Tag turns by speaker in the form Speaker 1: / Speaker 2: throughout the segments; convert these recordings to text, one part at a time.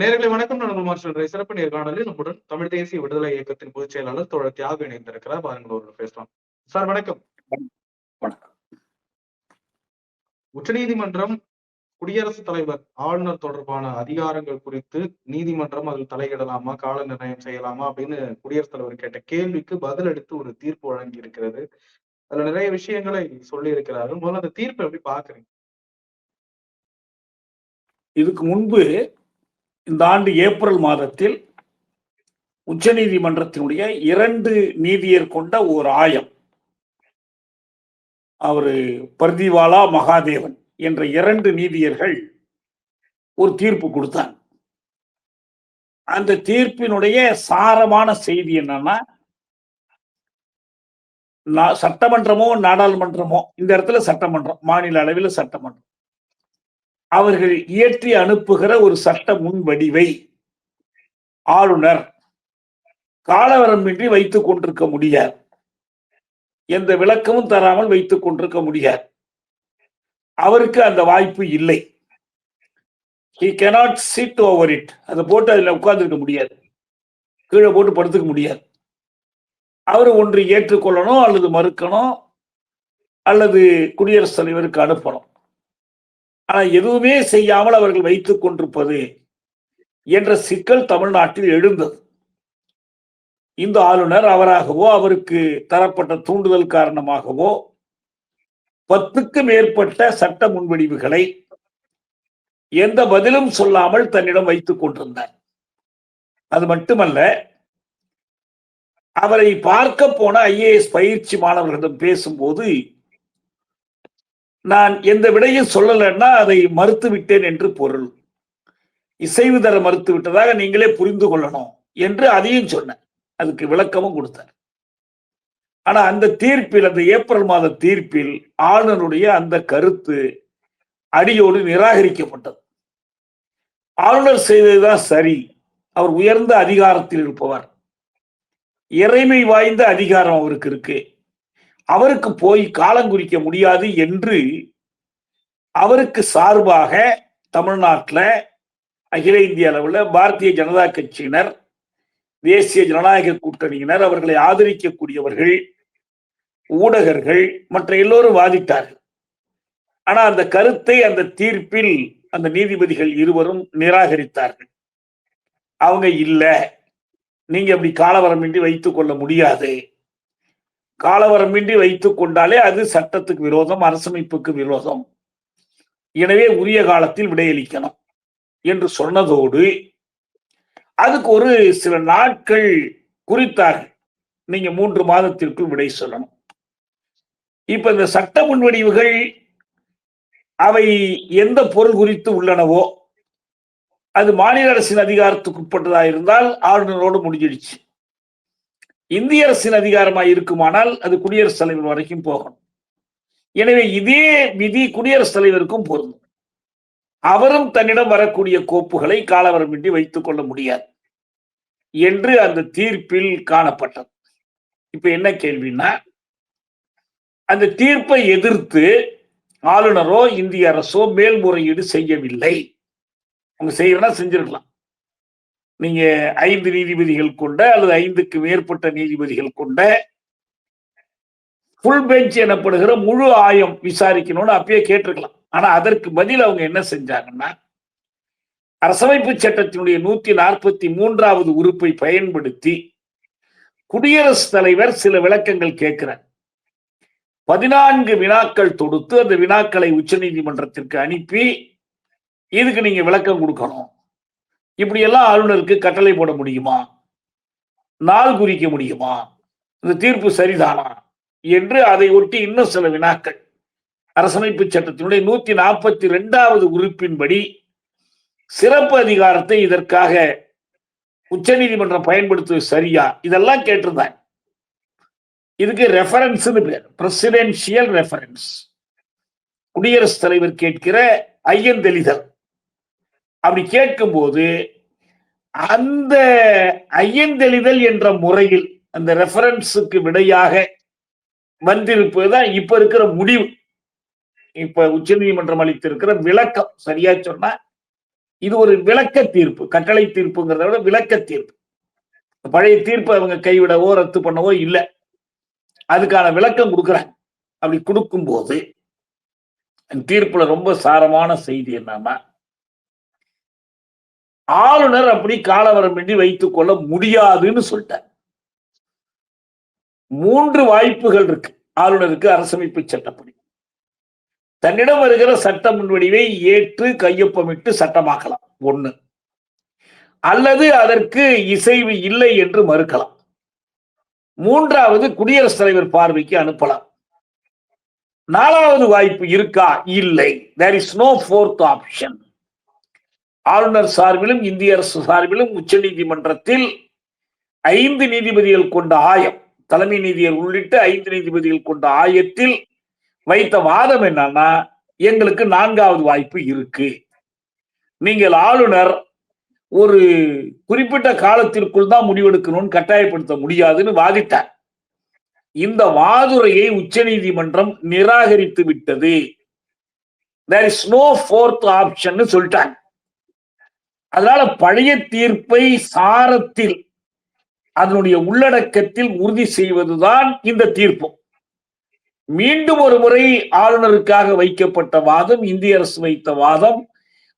Speaker 1: நேயர்களே வணக்கம். நான் உங்கள் மாஸ்டர் சிறப்பு நேர்காணலில் நம்முடன் தமிழ் தேசிய விடுதலை இயக்கத்தின் பொதுச் செயலாளர் தோழர் தியாகு இணைந்திருக்கிறார். பாருங்கள், ஒரு பேசலாம். சார் வணக்கம்.
Speaker 2: வணக்கம்.
Speaker 1: உச்சநீதிமன்றம் குடியரசுத் தலைவர் ஆளுநர் தொடர்பான அதிகாரங்கள் குறித்து நீதிமன்றம் அதில் தலையிடலாமா, கால நிர்ணயம் செய்யலாமா அப்படின்னு குடியரசுத் தலைவர் கேட்ட கேள்விக்கு பதில் அளித்து ஒரு தீர்ப்பு வழங்கி இருக்கிறது. அதுல நிறைய விஷயங்களை சொல்லி இருக்கிறார்கள். முதல்ல அந்த தீர்ப்பை எப்படி பாக்குறீங்க?
Speaker 2: இதுக்கு முன்பு இந்த ஆண்டு ஏப்ரல் மாதத்தில் உச்ச நீதிமன்றத்தினுடைய 2 நீதியர் கொண்ட ஒரு ஆயம், அவரு பர்திவாலா மகாதேவன் என்ற 2 நீதியர்கள் ஒரு தீர்ப்பு கொடுத்தாங்க. அந்த தீர்ப்பினுடைய சாரமான செய்தி என்னன்னா, சட்டமன்றமோ நாடாளுமன்றமோ, இந்த இடத்துல சட்டமன்றம், மாநில அளவில் சட்டமன்றம், அவர்கள் இயற்றி அனுப்புகிற ஒரு சட்ட முன்வடிவை ஆளுநர் காலவரம்பின்றி வைத்துக் கொண்டிருக்க முடியாது. எந்த விளக்கமும் தராமல் வைத்துக் கொண்டிருக்க முடியாது. அவருக்கு அந்த வாய்ப்பு இல்லை. He cannot sit over it. அதை போட்டு அதில் உட்கார்ந்துருக்க முடியாது, கீழே போட்டு படுத்துக்க முடியாது. அவர் ஒன்று ஏற்றுக்கொள்ளணும், அல்லது மறுக்கணும், அல்லது குடியரசுத் தலைவருக்கு அனுப்பணும். ஆனா எதுவுமே செய்யாமல் அவர்கள் வைத்துக் கொண்டிருப்பது என்ற சிக்கல் தமிழ்நாட்டில் எழுந்தது. இந்த ஆளுநர் அவராகவோ அவருக்கு தரப்பட்ட தூண்டுதல் காரணமாகவோ 10க்கு மேற்பட்ட சட்ட முன்வடிவுகளை எந்த பதிலும் சொல்லாமல் தன்னிடம் வைத்துக் கொண்டிருந்தார். அது மட்டுமல்ல, அவரை பார்க்க போன IAS பயிற்சி மாணவர்களிடம் பேசும்போது, நான் எந்த விடையும் சொல்லலைன்னா அதை மறுத்து விட்டேன் என்று பொருள், இசைவு தர மறுத்து விட்டதாக நீங்களே புரிந்து கொள்ளணும் என்று அதையும் சொன்ன, அதுக்கு விளக்கமும் கொடுத்தார். ஆனா அந்த தீர்ப்பில், அந்த ஏப்ரல் மாத தீர்ப்பில் ஆளுநருடைய அந்த கருத்து அடியோடு நிராகரிக்கப்பட்டது. ஆளுநர் செய்ததுதான் சரி, அவர் உயர்ந்த அதிகாரத்தில் இருப்பவர், இறைமை வாய்ந்த அதிகாரம் அவருக்கு இருக்கு, அவருக்கு போய் காலங்குறிக்க முடியாது என்று அவருக்கு சார்பாக தமிழ்நாட்டில் அகில இந்திய அளவில் பாரதிய ஜனதா கட்சியினர், தேசிய ஜனநாயக கூட்டணியினர், அவர்களை ஆதரிக்கக்கூடியவர்கள், ஊடகர்கள், மற்ற எல்லோரும் வாதிட்டார்கள். ஆனா அந்த கருத்தை அந்த தீர்ப்பில் அந்த நீதிபதிகள் இருவரும் நிராகரித்தார்கள். அவங்க இல்ல, நீங்க அப்படி காலவரமின்றி வைத்துக் கொள்ள முடியாது, காலவரமின்றி வைத்துக் கொண்டாலே அது சட்டத்துக்கு விரோதம், அரசமைப்புக்கு விரோதம், எனவே உரிய காலத்தில் விடையளிக்கணும் என்று சொன்னதோடு அதுக்கு ஒரு சில நாட்கள் குறித்தார்கள். நீங்க 3 மாதத்திற்குள் விடை சொல்லணும். இப்ப இந்த சட்ட முன்வடிவுகள் அவை எந்த பொருள் குறித்து உள்ளனவோ அது மாநில அரசின் அதிகாரத்துக்கு உட்பட்டதா இருந்தால் ஆளுநரோடு முடிஞ்சிடுச்சு. இந்திய அரசின் அதிகாரமாக இருக்குமானால் அது குடியரசுத் தலைவர் வரைக்கும் போகணும். எனவே இதே விதி குடியரசுத் தலைவருக்கும் பொருந்தும். அவரும் தன்னிடம் வரக்கூடிய கோப்புகளை காலவரமின்றி வைத்துக் கொள்ள முடியாது என்று அந்த தீர்ப்பில் காணப்பட்டது. இப்ப என்ன கேள்வின்னா, அந்த தீர்ப்பை எதிர்த்து ஆளுநரோ இந்திய அரசோ மேல்முறையீடு செய்யவில்லை. அவங்க செய்யறனா செஞ்சிருக்கலாம். நீங்க 5 நீதிபதிகள் கொண்ட அல்லது 5க்கு மேற்பட்ட நீதிபதிகள் கொண்ட ஃபுல் பெஞ்ச் எனப்படுகிற முழு ஆயம் விசாரிக்கணும்னு அப்பயே கேட்டிருக்கலாம். ஆனா அதற்கு பதில் அவங்க என்ன செஞ்சாங்கன்னா, அரசமைப்பு சட்டத்தினுடைய 143வது உறுப்பை பயன்படுத்தி குடியரசுத் தலைவர் சில விளக்கங்கள் கேட்கிறார். 14 வினாக்கள் தொடுத்து அந்த வினாக்களை உச்ச நீதிமன்றத்திற்கு அனுப்பி இதுக்கு நீங்க விளக்கம் கொடுக்கணும், இப்படியெல்லாம் ஆளுநருக்கு கட்டளை போட முடியுமா, நாள் குறிக்க முடியுமா, இந்த தீர்ப்பு சரிதானா என்று அதை ஒட்டி இன்னும் சில வினாக்கள் அரசமைப்பு சட்டத்தினுடைய 142வது உறுப்பின்படி சிறப்பு அதிகாரத்தை இதற்காக உச்ச நீதிமன்றம் பயன்படுத்துவது சரியா, இதெல்லாம் கேட்டிருந்தாங்க. இதுக்கு ரெஃபரன்ஸ் பேர், பிரசிடென்சியல் ரெஃபரன்ஸ். குடியரசுத் தலைவர் கேட்கிற ஐயந்தெளிதல். அப்படி கேட்கும் போது அந்த ஐயந்தெளிதல் என்ற முறையில் அந்த ரெஃபரன்ஸுக்கு விடையாக வந்திருப்பதுதான் இப்ப இருக்கிற முடிவு. இப்ப உச்ச நீதிமன்றம் அளித்திருக்கிற விளக்கம். சரியா சொன்னா இது ஒரு விளக்க தீர்ப்பு, கட்டளை தீர்ப்புங்கிறத விட விளக்க தீர்ப்பு. பழைய தீர்ப்பை அவங்க கைவிடவோ ரத்து பண்ணவோ இல்லை, அதுக்கான விளக்கம் கொடுக்குறாங்க. அப்படி கொடுக்கும்போது தீர்ப்புல ரொம்ப சாரமான செய்தி என்னன்னா, ஆளுநர் அப்படி காலவரமின்றி வைத்துக் கொள்ள முடியாதுன்னு சொல்லிட்டார். 3 வாய்ப்புகள் இருக்கு ஆளுநருக்கு அரசமைப்பு சட்டப்படி. தன்னிடம் வருகிற சட்ட முன்வடிவை ஏற்று கையொப்பமிட்டு சட்டமாக்கலாம், 1. அல்லது அதற்கு இசைவு இல்லை என்று மறுக்கலாம். 3வது குடியரசுத் தலைவர் பார்வைக்கு அனுப்பலாம். 4வது வாய்ப்பு இருக்கா? இல்லை. there is no fourth option. ஆளுநர் சார்பிலும் இந்திய அரசு சார்பிலும் உச்ச நீதிமன்றத்தில் 5 நீதிபதிகள் கொண்ட ஆயம், தலைமை நீதியர் உள்ளிட்ட 5 நீதிபதிகள் கொண்ட ஆயத்தில் வைத்த வாதம் என்னன்னா, எங்களுக்கு 4வது வாய்ப்பு இருக்கு. நீங்கள் ஆளுநர் ஒரு குறிப்பிட்ட காலத்திற்குள் தான் முடிவெடுக்கணும்னு கட்டாயப்படுத்த முடியாதுன்னு வாதிட்டார். இந்த வாதுரையை உச்ச நீதிமன்றம் நிராகரித்து விட்டது. there is no fourth option சொல்லிட்டாங்க. அதனால பழைய தீர்ப்பை சாரத்தில் அதனுடைய உள்ளடக்கத்தில் உறுதி செய்வதுதான் இந்த தீர்ப்பு. மீண்டும் ஒரு முறை ஆளுநருக்காக வைக்கப்பட்ட வாதம், இந்திய அரசு வைத்த வாதம்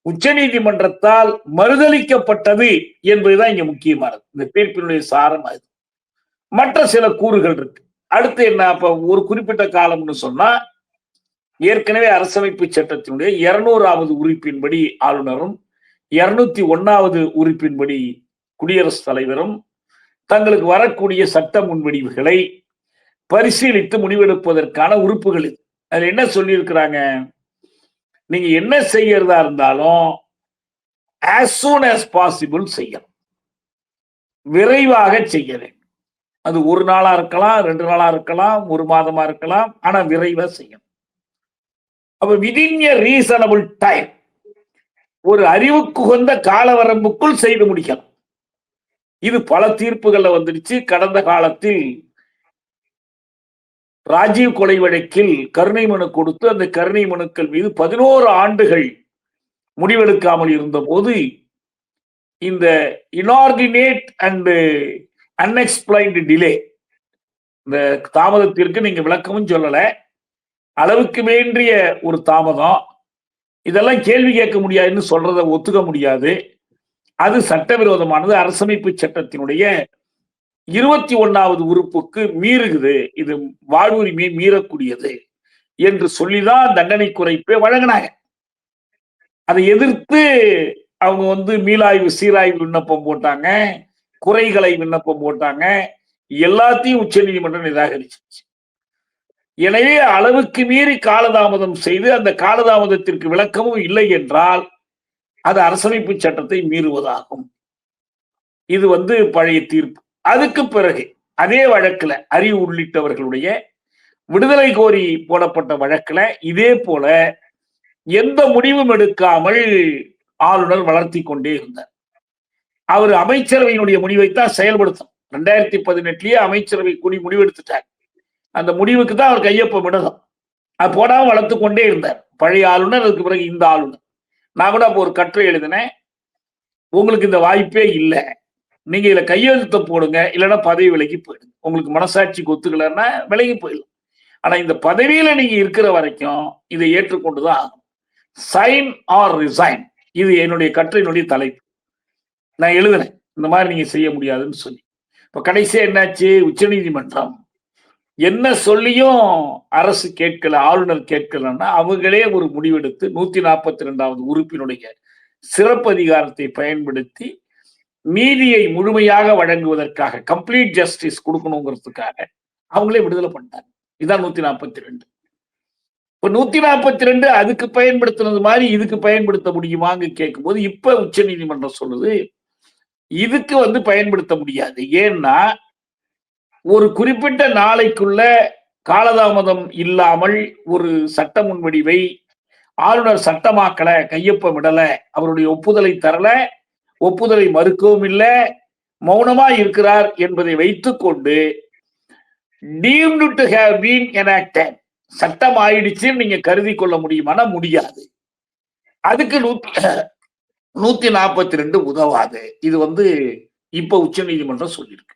Speaker 2: உச்ச நீதிமன்றத்தால் மறுதளிக்கப்பட்டது என்பதுதான் இங்க முக்கியமானது. இந்த தீர்ப்பினுடைய சாரம் அது. மற்ற சில கூறுகள் இருக்கு. அடுத்து என்ன? அப்ப ஒரு குறிப்பிட்ட காலம்னு சொன்னா, ஏற்கனவே அரசமைப்பு சட்டத்தினுடைய 200வது உறுப்பின்படி ஆளுநரும் 201வது உறுப்பின்படி குடியரசுத் தலைவரும் தங்களுக்கு வரக்கூடிய சட்ட முன்வடிவுகளை பரிசீலித்து முடிவெடுப்பதற்கான உறுப்புகள் இது. அதுல என்ன சொல்லி இருக்கிறாங்க? நீங்க என்ன செய்யறதா இருந்தாலும் as soon as possible செய்யணும், விரைவாக செய்ய வேண்டும். அது 1 நாளா இருக்கலாம், 2 நாளா இருக்கலாம், 1 மாதமா இருக்கலாம், ஆனா விரைவா செய்யணும். அப்ப within a reasonable time, ஒரு அறிவுக்குகந்த கால வரம்புக்குள் செய்து முடிக்கணும். இது பல தீர்ப்புகள்ல வந்துடுச்சு. கடந்த காலத்தில் ராஜீவ் கொலை வழக்கில் கருணை மனு கொடுத்து அந்த கருணை மனுக்கள் மீது 11 ஆண்டுகள் முடிவெடுக்காமல் இருந்த போது இந்த இனார்டினேட் அண்ட் அன்எக்ஸ்பிளைன்டு டிலே, இந்த தாமதத்திற்கு நீங்க விளக்கமும் சொல்லல, அளவுக்கு மேன்றிய ஒரு தாமதம், இதெல்லாம் கேள்வி கேட்க முடியாதுன்னு சொல்றதை ஒத்துக்க முடியாது. அது சட்டவிரோதமானது, அரசமைப்பு சட்டத்தினுடைய 21வது உறுப்புக்கு மீறுகிறது, இது வாழ்வுரிமையை மீறக்கூடியது என்று சொல்லிதான் தண்டனை குறைப்பே வழங்கினாங்க. அதை எதிர்த்து அவங்க மீளாய்வு சீராய்வு விண்ணப்பம் போட்டாங்க, குறைகளை விண்ணப்பம் போட்டாங்க, எல்லாத்தையும் உச்ச நீதிமன்றம் நிராகரிச்சிருச்சு. எனவே அளவுக்கு மீறி காலதாமதம் செய்து அந்த காலதாமதத்திற்கு விளக்கமும் இல்லை என்றால் அது அரசமைப்பு சட்டத்தை மீறுவதாகும். இது பழைய தீர்ப்பு. அதுக்கு பிறகு அதே வழக்குல அறிவு உள்ளிட்டவர்களுடைய விடுதலை கோரி போடப்பட்ட வழக்குல இதே போல எந்த முடிவும் எடுக்காமல் ஆளுநர் வளர்த்தி கொண்டே இருந்தார். அவர் அமைச்சரவையினுடைய முடிவைத்தான் செயல்படுத்தும். 2018 அமைச்சரவை கூடி முடிவெடுத்துட்டார். அந்த முடிவுக்கு தான் அவர் கையொப்பம் விடணும். அது போடாம வளர்த்து கொண்டே இருந்தார் பழைய ஆளுநர். அதுக்கு பிறகு இந்த ஆளுநர். நான் கூட அப்போ ஒரு கட்டுரை எழுதினேன், உங்களுக்கு இந்த வாய்ப்பே இல்லை, நீங்க இதுல கையெழுத்த போடுங்க, இல்லைன்னா பதவி விலகி போயிடுங்க. உங்களுக்கு மனசாட்சிக்கு ஒத்துக்கலன்னா விலகி போயிடலாம். ஆனா இந்த பதவியில நீங்க இருக்கிற வரைக்கும் இதை ஏற்றுக்கொண்டுதான் ஆகும். சைன் ஆர் ரிசைன், இது என்னுடைய கட்டுரையினுடைய தலைப்பு. நான் எழுதுனேன் இந்த மாதிரி நீங்க செய்ய முடியாதுன்னு சொல்லி. இப்ப கடைசியா என்னாச்சு? உச்ச நீதிமன்றம் என்ன சொல்லியும் அரசு கேட்கல, ஆளுநர் கேட்கலன்னா அவங்களே ஒரு முடிவெடுத்து 142வது உறுப்பினுடைய சிறப்பு அதிகாரத்தை பயன்படுத்தி நீதியை முழுமையாக வழங்குவதற்காக, கம்ப்ளீட் ஜஸ்டிஸ் கொடுக்கணுங்கிறதுக்காக அவங்களே விடுதலை பண்ணிட்டாங்க. இதுதான் 142. இப்ப 142 அதுக்கு பயன்படுத்தினது மாதிரி இதுக்கு பயன்படுத்த முடியுமான்னு கேட்கும்போது இப்ப உச்ச நீதிமன்றம் சொல்லுது இதுக்கு பயன்படுத்த முடியாது. ஏன்னா ஒரு குறிப்பிட்ட நாளைக்குள்ள காலதாமதம் இல்லாமல் ஒரு சட்ட முன்வடிவை ஆளுநர் சட்டமாக்கல, கையொப்பமிடல, அவருடைய ஒப்புதலை தரல, ஒப்புதலை மறுக்கவும் இல்லை, மௌனமா இருக்கிறார் என்பதை வைத்துக்கொண்டு deemed to have been enacted, சட்டம் ஆயிடுச்சு நீங்க கருதி கொள்ள முடியுமானா முடியாது. அதுக்கு 142 உதவாது. இது இப்ப உச்ச நீதிமன்றம் சொல்லியிருக்கு.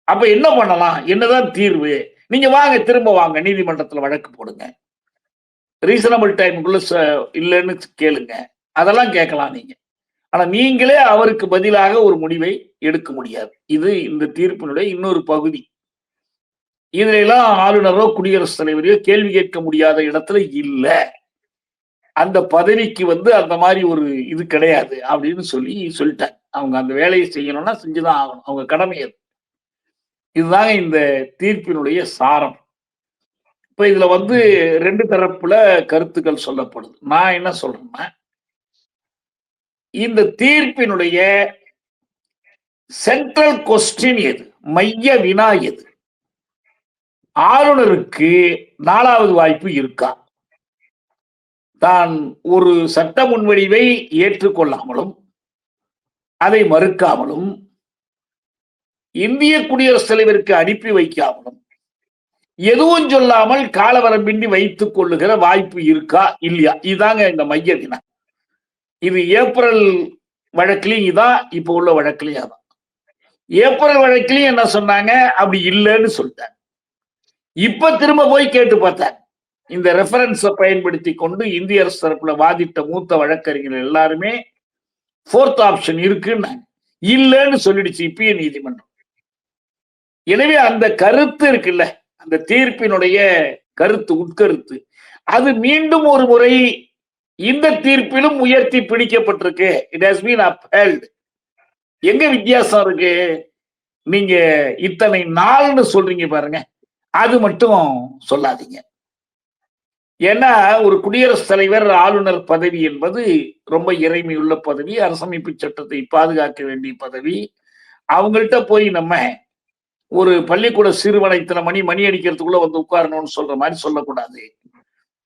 Speaker 2: அப்ப என்ன பண்ணலாம்? என்னதான் தீர்வு? நீங்க வாங்க, திரும்ப வாங்க, நீதிமன்றத்துல வழக்கு போடுங்க. ரீசனபிள் டைமுக்குள்ள இல்லன்னு கேளுங்க. அதெல்லாம் கேட்கலாம் நீங்க. ஆனா நீங்களே அவருக்கு பதிலாக ஒரு முடிவை எடுக்க முடியாது. இது இந்த தீர்ப்பினுடைய இன்னொரு பகுதி. இதுல எல்லாம் ஆளுநரோ குடியரசுத் தலைவரையோ கேள்வி கேட்க முடியாத இடத்துல இல்ல. அந்த பதவிக்கு அந்த மாதிரி ஒரு இது கிடையாது அப்படின்னு சொல்லிட்டாங்க. அவங்க அந்த வேலையை செய்யணும்னா செஞ்சுதான் ஆகணும். அவங்க கடமை அது. இதுதாங்க இந்த தீர்ப்பினுடைய சாரம். இப்ப இதுல 2 தரப்புல கருத்துக்கள் சொல்லப்படுது. நான் என்ன சொல்றேன்னா, இந்த தீர்ப்பினுடைய சென்ட்ரல் கொஸ்டின் எது? மைய வினா எது? ஆளுநருக்கு 4வது வாய்ப்பு இருக்கா? தான் ஒரு சட்ட முன்வடிவை ஏற்றுக்கொள்ளாமலும் அதை மறுக்காமலும் இந்திய குடியரசுத் தலைவருக்கு அனுப்பி வைக்காமலும் எதுவும் சொல்லாமல் காலவரம்பின்றி வைத்துக் கொள்ளுகிற வாய்ப்பு இருக்கா இல்லையா? இதுதாங்க இந்த மைய வினா. இது ஏப்ரல் வழக்கிலையும் இதான், இப்ப உள்ள வழக்கிலையும் அதான். ஏப்ரல் வழக்கிலையும் என்ன சொன்னாங்க? அப்படி இல்லைன்னு சொல்லிட்டாங்க. இப்ப திரும்ப போய் கேட்டு பார்த்தாங்க. இந்த ரெஃபரன்ஸை பயன்படுத்தி கொண்டு இந்திய அரசு தரப்புல வாதிட்ட மூத்த வழக்கறிஞர்கள் எல்லாருமே 4th ஆப்ஷன் இருக்குன்னாங்க. இல்லைன்னு சொல்லிடுச்சு இப்பயே நீதிமன்றம். எனவே அந்த கருத்து இருக்குல்ல, அந்த தீர்ப்பினுடைய கருத்து, உட்கருத்து, அது மீண்டும் ஒரு முறை இந்த தீர்ப்பிலும் உயர்த்தி பிடிக்கப்பட்டிருக்கு. It has been upheld. எங்க வித்தியாசம் இருக்கு? நீங்க இத்தனை நாள்னு சொல்றீங்க பாருங்க, அது மட்டும் சொல்லாதீங்க. ஏன்னா ஒரு குடியரசுத் தலைவர் ஆளுநர் பதவி என்பது ரொம்ப இறைமையுள்ள பதவி, அரசமைப்பு சட்டத்தை பாதுகாக்க வேண்டிய பதவி. அவங்கள்ட்ட போய் நம்ம ஒரு பள்ளிக்கூட சிறுவனை இத்தனை மணி அடிக்கிறதுக்குள்ள உட்காரணும்னு சொல்ற மாதிரி சொல்லக்கூடாது.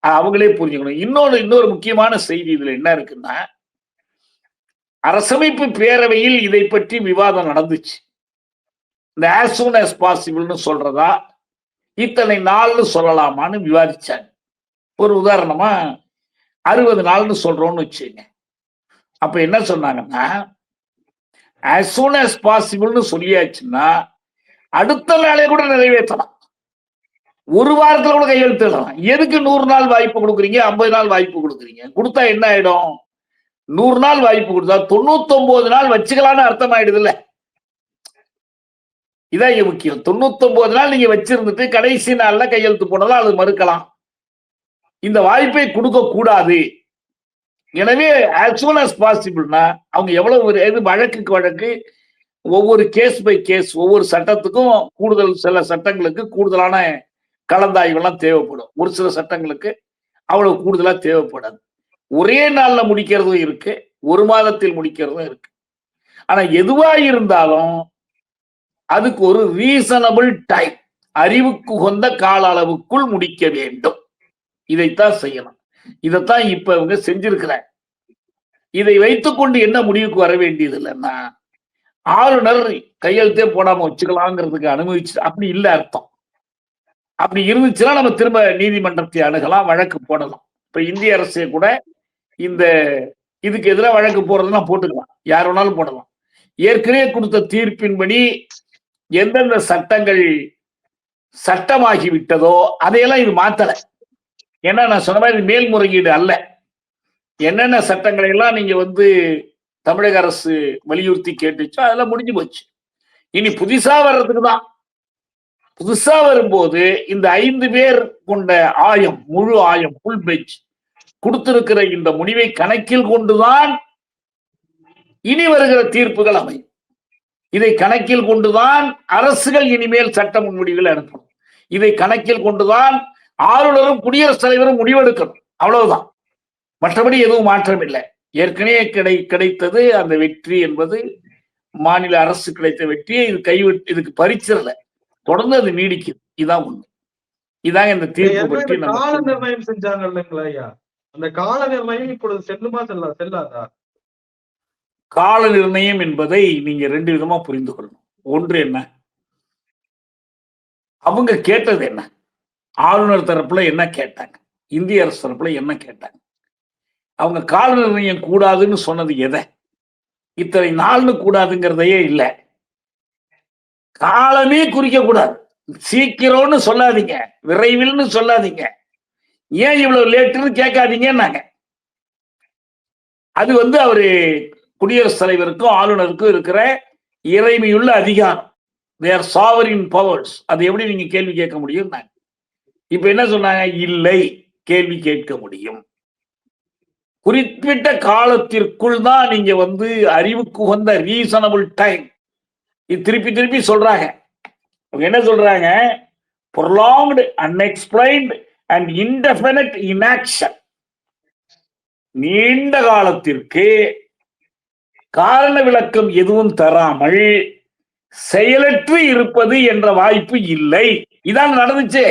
Speaker 2: அவங்களே புரிஞ்சுக்கணும். இன்னொரு முக்கியமான செய்தி இதுல என்ன இருக்குன்னா, அரசமைப்பு பேரவையில் இதை பற்றி விவாதம் நடந்துச்சு. இந்த as soon as possibleன்னு சொல்றதா, இத்தனை நாள்னு சொல்லலாமான்னு விவாதிச்சாங்க. ஒரு உதாரணமா 60 நாள்னு சொல்றோம்னு வச்சுங்க. அப்ப என்ன சொன்னாங்கன்னா, as soon as possibleன்னு சொல்லியாச்சுன்னா அடுத்த நாளே கூட நிறைவேற்றலாம். ஒரு வாரத்துல கூட கையெழுத்திடலாம். எதுக்கு 100 நாள் வாய்ப்பு கொடுக்குறீங்க? 50 நாள் வாய்ப்பு கொடுக்குறீங்க? கொடுத்தா என்ன ஆயிடும்? 100 நாள் வாய்ப்பு கொடுத்தா 99 நாள் வச்சுக்கலாம்னு அர்த்தம் ஆயிடுது இல்ல? இதான் இங்க முக்கியம். 99 நாள் நீங்க வச்சிருந்துட்டு கடைசி நாள்ல கையெழுத்து போனதால் அது மறுக்கலாம். இந்த வாய்ப்பை கொடுக்க கூடாது. எனவே as soon as possibleனா அவங்க எவ்வளவு வழக்குக்கு வழக்கு, ஒவ்வொரு கேஸ் பை கேஸ், ஒவ்வொரு சட்டத்துக்கும் கூடுதல், சில சட்டங்களுக்கு கூடுதலான கலந்தாய்வெல்லாம் தேவைப்படும். ஒரு சில சட்டங்களுக்கு அவ்வளவு கூடுதலா தேவைப்படாது. ஒரே நாள்ல முடிக்கிறதும் இருக்கு, ஒரு மாதத்தில் முடிக்கிறதும் இருக்கு. ஆனா எதுவா இருந்தாலும் அதுக்கு ஒரு ரீசனபிள் டைம், அறிவுக்கு உகந்த கால அளவுக்குள் முடிக்க வேண்டும். இதைத்தான் செய்யணும். இதைத்தான் இப்ப இவங்க செஞ்சிருக்கிறாங்க. இதை வைத்துக்கொண்டு என்ன முடிவுக்கு வர வேண்டியது இல்லைன்னா, ஆளுநர் கையெழுத்தே போடாம வச்சுக்கலாங்கிறதுக்கு அனுமதிச்சு, அப்படி இல்ல அர்த்தம். அப்படி இருந்துச்சுன்னா நம்ம திரும்ப நீதிமன்றத்தை அணுகலாம், வழக்கு போடலாம். இப்ப இந்திய அரசே கூட இந்த இதுக்கு எதிராக வழக்கு போடுறதுனா போட்டுக்கலாம், யார் வேணாலும் போடலாம். ஏற்கனவே கொடுத்த தீர்ப்பின்படி எந்தெந்த சட்டங்கள் சட்டமாகி விட்டதோ அதையெல்லாம் இது மாத்தல. ஏன்னா நான் சொன்ன மாதிரி மேல்முறையீடு அல்ல. என்னென்ன சட்டங்களை எல்லாம் நீங்க தமிழக அரசு வலியுறுத்தி கேட்டுச்சோ அதெல்லாம் முடிஞ்சு போச்சு. இனி புதுசா வர்றதுக்கு தான். புதுசா வரும்போது இந்த 5 பேர் கொண்ட ஆயம், முழு ஆயம், ஃபுல் பெஞ்ச் கொடுத்திருக்கிற இந்த முடிவை கணக்கில் கொண்டுதான் இனி வருகிற தீர்ப்புகள் அமையும். இதை கணக்கில் கொண்டுதான் அரசுகள் இனிமேல் சட்ட முன்வடிவுகள் அனுப்பணும். இதை கணக்கில் கொண்டுதான் ஆளுநரும் குடியரசுத் தலைவரும் முடிவெடுக்கணும். அவ்வளவுதான். மற்றபடி எதுவும் மாற்றம் இல்லை. ஏற்கனவே கிடைத்தது அந்த வெற்றி என்பது மாநில அரசு கிடைத்த வெற்றியை இது இதுக்கு பறிச்சிடல, தொடர்ந்து அது நீடிக்குது. இதான் ஒண்ணு. இதாங்க இந்த தீர்ப்பு பற்றி
Speaker 1: கால நிர்ணயம் செஞ்சாங்க இல்லைங்களா ஐயா? அந்த கால நிர்ணயம் இப்பொழுது செல்லுமா செல்லாதா?
Speaker 2: கால நிர்ணயம் என்பதை நீங்க 2 விதமா புரிந்து கொள்ளணும். ஒன்று என்ன, அவங்க கேட்டது என்ன, ஆளுநர் தரப்புல என்ன கேட்டாங்க, இந்திய அரசு தரப்புல என்ன கேட்டாங்க. அவங்க கால நிர்ணயம் கூடாதுன்னு சொன்னது எதை? இத்தனை நாள்னு கூடாதுங்கிறதையே இல்லை. காலமே குறிக்க கூடாது. சீக்கிரம்னு சொல்லாதீங்க, விரைவில்னு சொல்லாதீங்க, ஏன் இவ்வளவு லேட்டுன்னு கேட்காதீங்கன்னாங்க. அது அவரு குடியரசுத் தலைவருக்கும் ஆளுநருக்கும் இருக்கிற இறைமையுள்ள அதிகாரம், தேர் சாவரின் பவர்ஸ். அது எப்படி நீங்க கேள்வி கேட்க முடியும்? இப்ப என்ன சொன்னாங்க? இல்லை, கேள்வி கேட்க முடியும். குறிப்பிட்ட காலத்திற்குள் தான் நீங்க அறிவுக்கு உகந்த ரீசனபிள் டைம். இது திருப்பி திருப்பி சொல்றாங்க. அவங்க என்ன சொல்றாங்க? prolonged, unexplained and indefinite inaction. நீண்ட காலத்திற்கு காரண விளக்கம் எதுவும் தராமல் செயலற்று இருப்பது என்ற வாய்ப்பு இல்லை. இதான் நடந்துச்சு.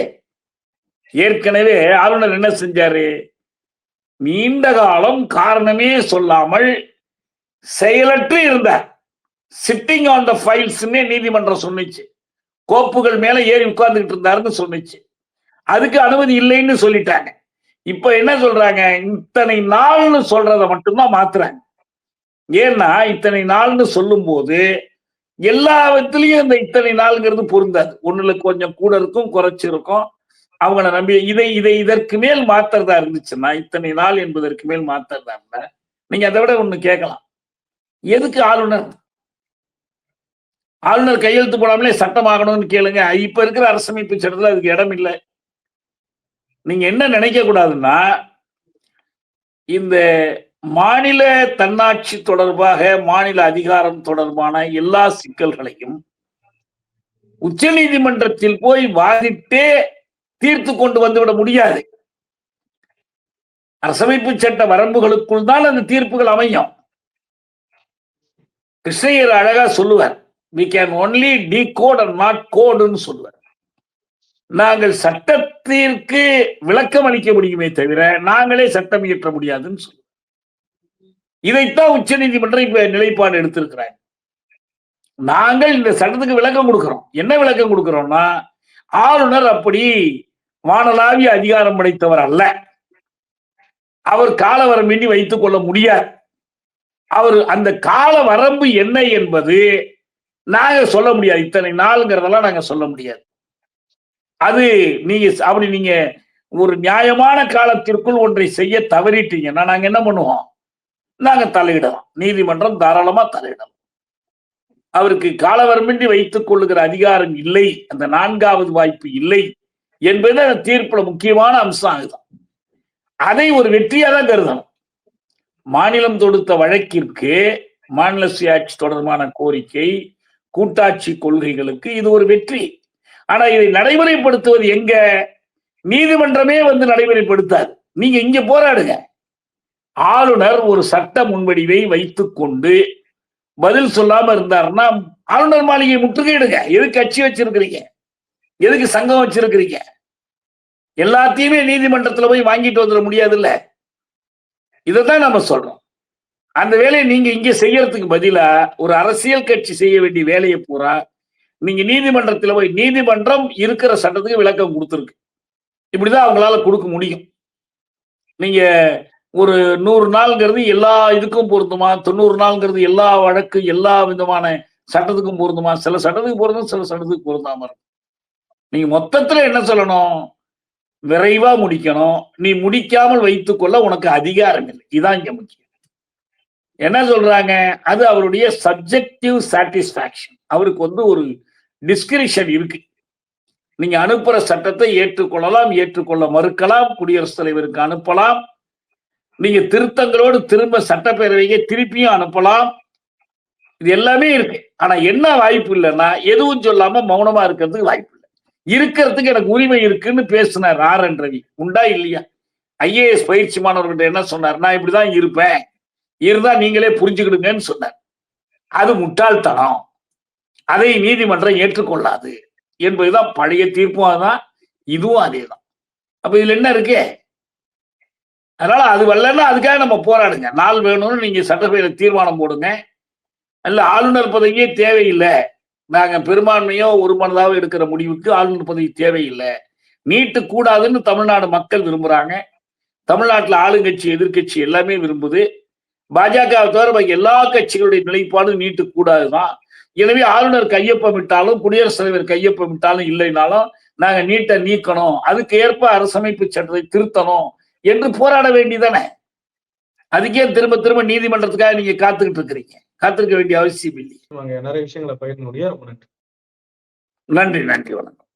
Speaker 2: ஏற்கனவே ஆளுநர் என்ன செஞ்சாரு? நீண்ட காலம் காரணமே சொல்லாமல் செயலற்று இருந்தார். சிட்டிங் ஆன் த ஃபைல்ஸ் நீதிமன்றம் சொன்னிச்சு. கோப்புகள் மேல ஏறி உட்கார்ந்துட்டு இருந்தாருன்னு சொன்னிச்சு. அதுக்கு அனுமதி இல்லைன்னு சொல்லிட்டாங்க. இப்ப என்ன சொல்றாங்க? இத்தனை நாள்னு சொல்றத மட்டும்தான் மாத்துறாங்க. ஏன்னா இத்தனை நாள்னு சொல்லும் போது எல்லா விதத்திலையும் இந்த இத்தனை நாள்ங்கிறது பொருந்தாது. ஒண்ணுல கொஞ்சம் கூட இருக்கும், குறைச்சு இருக்கும். அவங்கள நம்பி இதற்கு மேல் மாத்துறதா இருந்துச்சுன்னா, இத்தனை நாள் என்பதற்கு மேல் மாத்துறதா இருந்தா நீங்க அதை விட ஒண்ணு கேட்கலாம். எதுக்கு ஆளுநர் கையெழுத்து போடாமலே சட்டம் ஆகணும்னு கேளுங்க. இப்ப இருக்கிற அரசமைப்பு சட்டத்துல அதுக்கு இடம் இல்லை. நீங்க என்ன நினைக்க கூடாதுன்னா, இந்த மாநில தன்னாட்சி தொடர்பாக, மாநில அதிகாரம் தொடர்பான எல்லா சிக்கல்களையும் உச்ச நீதிமன்றத்தில் போய் வாதிட்டே தீர்த்து கொண்டு வந்துவிட முடியாது. அரசமைப்பு சட்ட வரம்புகளுக்குள் தான் அந்த தீர்ப்புகள் அமையும். கிருஷ்ணய்யர் அழகா சொல்லுவார், we can only decode and not code ன்னு சொல்லுவார். நாங்கள் சட்டத்திற்கு விளக்கம் அளிக்க முடியுமே தவிர நாங்களே சட்டம் இயற்ற முடியாதுன்னு சொல்லுவோம். இதைத்தான் உச்ச நீதிமன்றம் இப்ப நிலைப்பாடு எடுத்திருக்கிறாங்க. நாங்கள் இந்த சட்டத்துக்கு விளக்கம் கொடுக்கிறோம். என்ன விளக்கம் கொடுக்கிறோம்னா, ஆளுநர் அப்படி வானளாவிய அதிகாரம் படைத்தவர் அல்ல. அவர் கால வரம்பின்றி வைத்துக் கொள்ள முடியாது. அவர் அந்த கால வரம்பு என்ன என்பது நாங்க சொல்ல முடியாது. இத்தனை நாளுங்கிறதெல்லாம் நாங்க சொல்ல முடியாது. அது நீங்க ஒரு நியாயமான காலத்திற்குள் ஒன்றை செய்ய தவறிட்டீங்கன்னா நாங்க என்ன பண்ணுவோம்? நாங்க தலையிடலாம். நீதிமன்றம் தாராளமா தலையிடலாம். அவருக்கு காலவரம்பின்றி வைத்துக் கொள்ளுகிற அதிகாரம் இல்லை, அந்த நான்காவது வாய்ப்பு இல்லை என்பது அந்த தீர்ப்புல முக்கியமான அம்சம். ஆகுதான். அதை ஒரு வெற்றியா தான் கருதணும். மாநிலம் தொடுத்த வழக்கிற்கு மாநில சுயாட்சி தொடர்பான கோரிக்கை, கூட்டாட்சி கொள்கைகளுக்கு இது ஒரு வெற்றி. ஆனா இதை நடைமுறைப்படுத்துவது எங்க? நீதிமன்றமே நடைமுறைப்படுத்தாது. நீங்க இங்க போராடுங்க. ஆளுநர் ஒரு சட்ட முன்வடிவை வைத்துக் கொண்டு பதில் சொல்லாம இருந்தாருன்னா ஆளுநர் மாளிகை முற்றுகையிடுங்க. எதுக்கு கட்சி வச்சிருக்கிறீங்க? எதுக்கு சங்கம் வச்சிருக்கிறீங்க? எல்லாத்தையுமே நீதிமன்றத்துல போய் வாங்கிட்டு வந்துட முடியாது இல்ல. இதைத்தான் நம்ம சொல்றோம். அந்த வேலையை நீங்க இங்க செய்யறதுக்கு பதிலா ஒரு அரசியல் கட்சி செய்ய வேண்டிய வேலையை பூரா நீங்க நீதிமன்றத்துல போய், நீதிமன்றம் இருக்கிற சட்டத்துக்கு விளக்கம் கொடுத்துருக்கு, இப்படிதான் அவங்களால கொடுக்க முடியும். நீங்க ஒரு 100 நாள்ங்கிறது எல்லா இதுக்கும் பொருந்துமா? 90 நாள்ங்கிறது எல்லா வழக்கு எல்லா விதமான சட்டத்துக்கும் பொருந்துமா? சில சட்டத்துக்கு பொருந்தும், சில சட்டத்துக்கு பொருந்தாம இருக்கும். நீங்க மொத்தத்துல என்ன சொல்லணும்? விரைவா முடிக்கணும். நீ முடிக்காமல் வைத்துக் கொள்ள உனக்கு அதிகாரம் இல்லை. இதான் இங்க முக்கியம். என்ன சொல்றாங்க? அது அவருடைய சப்ஜெக்டிவ் சாட்டிஸ்பாக்சன். அவருக்கு ஒரு டிஸ்கிரிப்ஷன் இருக்கு. நீங்க அனுப்புற சட்டத்தை ஏற்றுக்கொள்ளலாம், ஏற்றுக்கொள்ள மறுக்கலாம், குடியரசுத் தலைவருக்கு அனுப்பலாம், நீங்க திருத்தங்களோடு திரும்ப சட்டப்பேரவைக்கு திருப்பியும் அனுப்பலாம். இது எல்லாமே இருக்கு. ஆனா என்ன வாய்ப்பு இல்லைன்னா, எதுவும் சொல்லாம மௌனமா இருக்கிறதுக்கு வாய்ப்பு இல்லை. இருக்கிறதுக்கு எனக்கு உரிமை இருக்குன்னு பேசினார் RN ரவி. உண்டா இல்லையா? IAS பயிற்சி மாணவர்கிட்ட என்ன சொன்னார்? நான் இப்படிதான் இருப்பேன், இருந்தா நீங்களே புரிஞ்சுக்கிடுங்கன்னு சொன்னார். அது முட்டாள்தனம். அதை நீதிமன்றம் ஏற்றுக்கொள்ளாது என்பதுதான் பழைய தீர்ப்பும் அதுதான், இதுவும் அதேதான். அப்ப இதுல என்ன இருக்கு? அதனால அது வரலன்னா அதுக்காக நம்ம போராடுங்க. நாள் வேணும்னு நீங்க சட்டப்பேரவை தீர்மானம் போடுங்க. அல்ல ஆளுநர் பதவியே தேவையில்லை, நாங்க பெரும்பான்மையோ ஒரு மனதாவோ எடுக்கிற முடிவுக்கு ஆளுநர் பதவி தேவையில்லை, நீட்டு கூடாதுன்னு தமிழ்நாடு மக்கள் விரும்புறாங்க, தமிழ்நாட்டில் ஆளுங்கட்சி எதிர்கட்சி எல்லாமே விரும்புது. பாஜகவை தவிர பாக்கி எல்லா கட்சிகளுடைய நிலைப்பாடும் நீட்டு கூடாதுதான். எனவே ஆளுநர் கையொப்பமிட்டாலும் குடியரசுத் தலைவர் கையொப்பமிட்டாலும் இல்லைனாலும் நாங்க நீட்டை நீக்கணும், அதுக்கு ஏற்ப அரசமைப்பு சட்டத்தை திருத்தணும் என்று போராட வேண்டியதானே. அதுக்கே திரும்ப திரும்ப நீதிமன்றத்துக்காக நீங்க காத்துக்கிட்டு இருக்கிறீங்க. காத்திருக்க வேண்டிய அவசியம் இல்லை.
Speaker 1: நிறைய விஷயங்களை பகிர்ந்து முடிய ரொம்ப நன்றி.
Speaker 2: நன்றி, நன்றி, வணக்கம்.